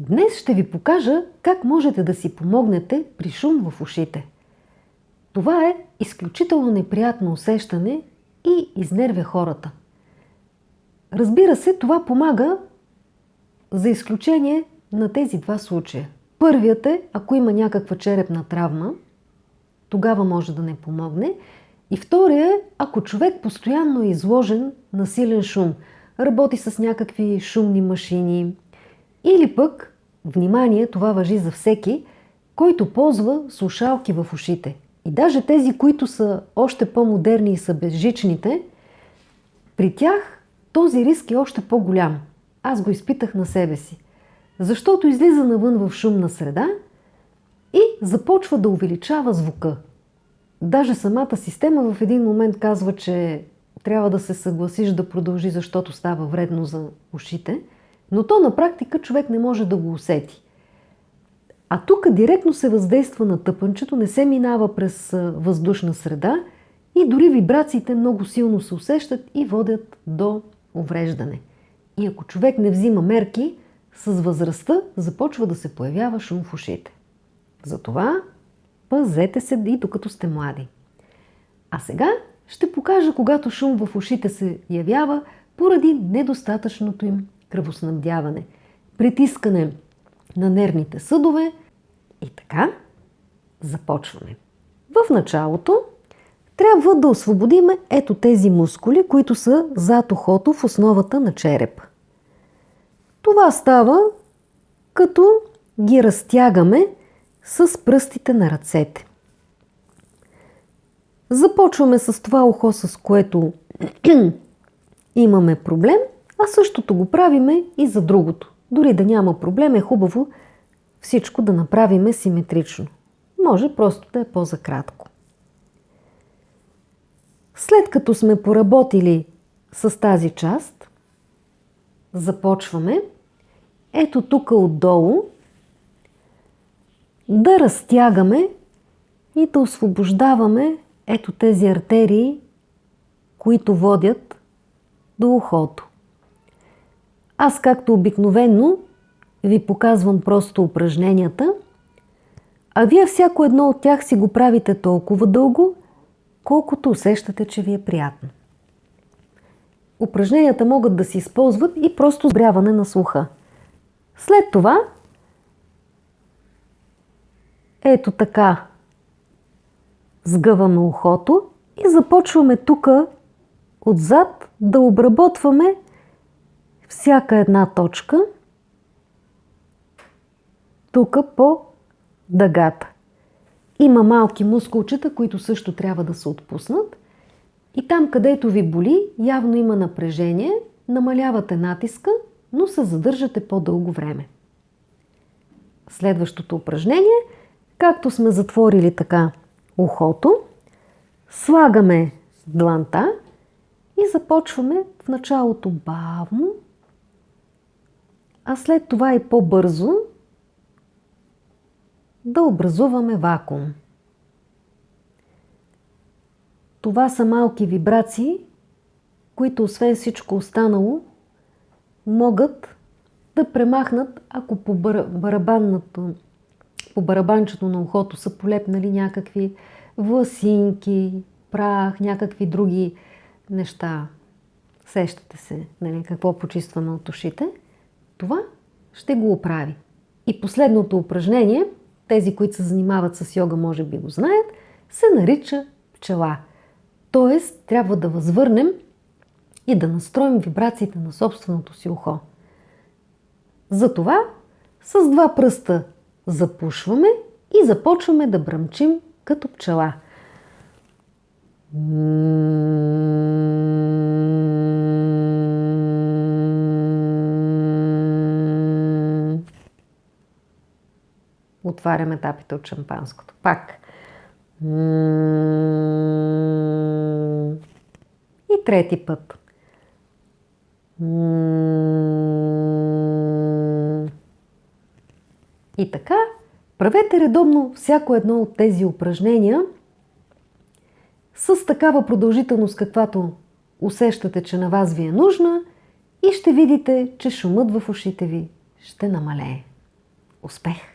Днес ще ви покажа как можете да си помогнете при шум в ушите. Това е изключително неприятно усещане и изнервя хората. Разбира се, това помага за изключение на тези два случая. Първият е, ако има някаква черепна травма, тогава може да не помогне. И втория е, ако човек постоянно е изложен на силен шум, работи с някакви шумни машини или пък, внимание, това важи за всеки, който ползва слушалки в ушите. И даже тези, които са още по-модерни и са безжичните, при тях този риск е още по-голям. Аз го изпитах на себе си. Защото излиза навън в шумна среда и започва да увеличава звука. Даже самата система в един момент казва, че трябва да се съгласиш да продължи, защото става вредно за ушите, но то на практика човек не може да го усети. А тук директно се въздейства на тъпънчето, не се минава през въздушна среда и дори вибрациите много силно се усещат и водят до увреждане. И ако човек не взима мерки, с възрастта започва да се появява шум в ушите. Затова пазете се и докато сте млади. А сега ще покажа, когато шум в ушите се явява поради недостатъчното им кръвоснабдяване, притискане на нервните съдове и така започваме. В началото трябва да освободим ето тези мускули, които са зад ухото в основата на черепа. Това става като ги разтягаме с пръстите на ръцете. Започваме с това ухо, с което имаме проблем, а същото го правиме и за другото. Дори да няма проблем, е хубаво всичко да направиме симетрично. Може просто да е по-закратко. След като сме поработили с тази част, започваме ето тук отдолу да разтягаме и да освобождаваме ето тези артерии, които водят до ухото. Аз, както обикновено, ви показвам просто упражненията, а вие всяко едно от тях си го правите толкова дълго, колкото усещате, че ви е приятно. Упражненията могат да се използват и просто сбряване на слуха. След това, ето така, сгъваме ухото и започваме тук отзад да обработваме всяка една точка тук по дъгата. Има малки мускулчета, които също трябва да се отпуснат. И там, където ви боли, явно има напрежение, намалявате натиска, но се задържате по-дълго време. Следващото упражнение, както сме затворили така ухото, слагаме дланта и започваме в началото бавно, а след това и по-бързо да образуваме вакуум. Това са малки вибрации, които освен всичко останало могат да премахнат, ако по барабанчето на ухото са полепнали някакви власинки, прах, някакви други неща. Сещате се, нали, какво почистваме от ушите. Това ще го оправи. И последното упражнение, тези, които се занимават с йога, може би го знаят, се нарича пчела. Тоест, трябва да възвърнем и да настроим вибрациите на собственото си ухо. Затова с два пръста запушваме и започваме да бръмчим като пчела. Отваряме тапите от шампанското. Пак. И трети път. И така, правете редовно всяко едно от тези упражнения с такава продължителност, каквато усещате, че на вас ви е нужна, и ще видите, че шумът в ушите ви ще намалее. Успех!